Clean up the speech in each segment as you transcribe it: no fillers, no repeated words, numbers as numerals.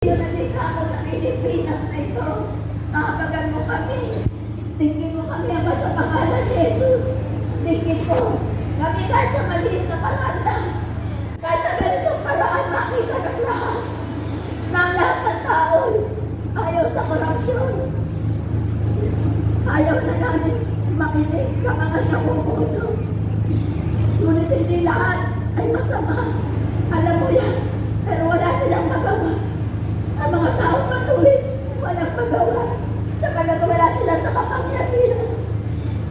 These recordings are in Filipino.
Nalika ako sa Pilipinas na ito. Nakabagan mo kami. Tingin mo kami ama sa pangalan ni Jesus. Tingin mo. Kami kahit sa maliit na paraan lang. Kahit sa ganitong paraan makita ng lahat. Na ang lahat ng tao ayaw sa korupsyon. Ayaw na namin makinig sa mga namumuno. Ngunit hindi lahat ay masama. Alam mo yan. Pero wala silang magawa. Ang mga taong matuwid, walang magawa. Sa wala sila sa kapangyarihan.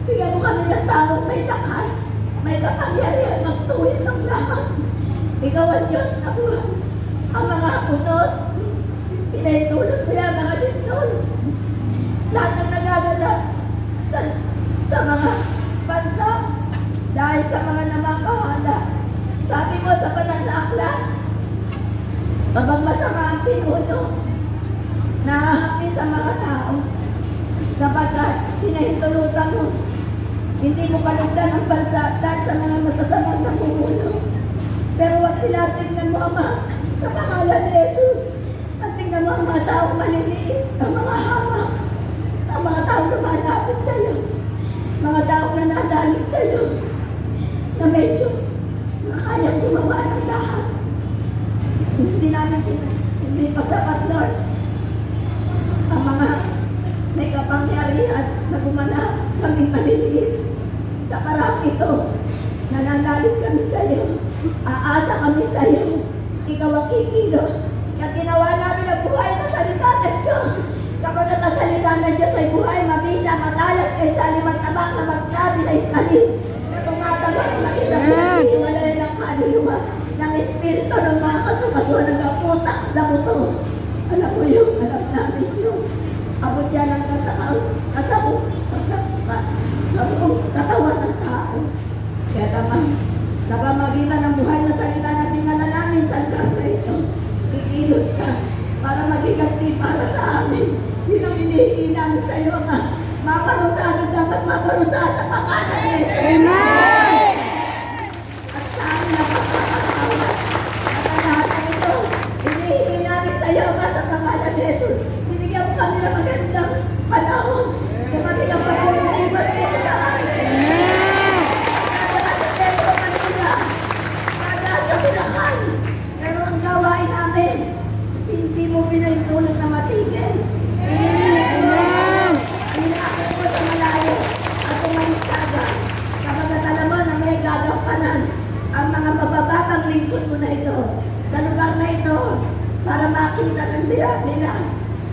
Bigyan mo kami ng taong may lakas, may kapangyarihan magtuwid ng lahat. Ikaw ang Diyos na buhay. Ang mga unos, pinahintulot mo yan, mga lindol. Lahat ng nagaganap sa mga bansa dahil sa mga namamahala. Sabi mo sa banal na aklat, kapag masama ang pinuno, nahahapi sa mga tao, sapagkat pinahintulutan mo, hindi mo kalugdan ang bansa dahil sa mga masasamang namumuno. Pero wag sila tingnan mo, Ama, sa pangalan ni Jesus. At tingnan mo ang mga taong maliliit, ang mga hamak, ang mga taong lumalapit sa iyo, mga taong nanadalig sa iyo, na may Diyos na kayang gumawa ng lahat. Hindi pa sapat, Lord. Ang mga may kapangyarihan na gumanap kaming maliliit. Sa parang ito, nananalig kami sa iyo. Aasa kami sa iyo. Ikaw ang kikilos. Kaya ginawa namin ang buhay na salita ng Diyos. Sapagat ang salita ng Diyos ay buhay, mabisa, matalas, kaysa alimang tabak na magkabi na italin. Na tumatagos makita pinag-iwalay ng kaluluwa ng Espiritu ng mga kasukasuan ng utak sa buto. Alam mo yun, alam namin yun. Abot yan ang katawan ng tao. Kaya naman, sa pamagitan ng buhay na salita na tingala namin sa lugar na ito, ikilos ka para magiganti para sa amin. Yun ang hinihingi namin sa iyo, Ama. Maparusahan at dapat maparusahan sa pangalan ni Jesus. Amen! At sa amin na pagpapatawad. At ang lahat ng ito, hinihingi namin sa iyo, Ama, sa pangalan ni Jesus. Binigyan mo kami ng magandang panahon. Kung kami ng pag-uulibas dito sa amin. Naglahat sa Pedro Manila. Naglahat sa Bulacan. Pero ang gawain namin, hindi mo pinahintulot na matigil. Hinakit mo sa malayo at umalis ka agad. Kapag alam mo na may gagampanan ang mga mababatang lingkod mo na ito sa lugar na ito para makita ng nila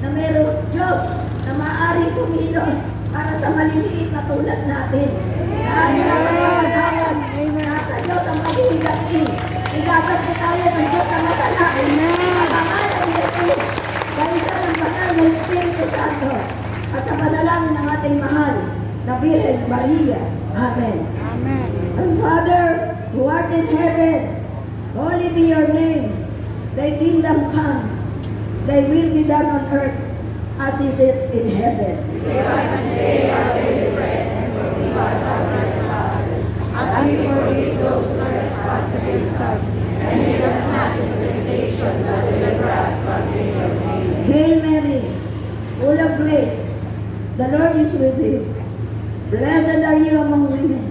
na mayroong Diyos na maaaring kumilos para sa maliliit na tulad natin. Sa amin ang magpapagawan, nasa Diyos ang maghihiganti. Igaganti tayo ng Diyos na masala. Ang pangalan ni Jesus, dahil sa ng banal ng Espiritu Santo at sa panalangin ng ating mahal na Birhen Maria. Amen. Amen. And Father, who art in heaven, holy be your name. Thy kingdom come. Thy will be done on earth as is it in heaven. Give us this day our daily bread, and forgive us our trespasses, as we forgive those who trespass against us. And lead us not into temptation, but deliver us from evil. Amen. Hail Mary, full of grace, the Lord is with you. Blessed are you among women,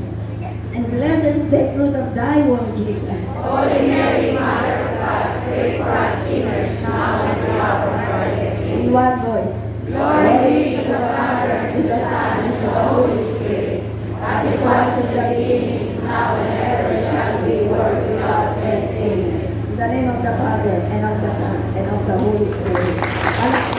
and blessed is the fruit of thy womb, Jesus. Holy Mary, Mother of God, pray for us sinners, now and at the hour of our death. In one voice. Glory be to the Father, and to the Son, and to the Holy Spirit, as it was in the beginning, is now, and ever shall be, world without end. Amen. In the name of the Father, and of the Son, and of the Holy Spirit.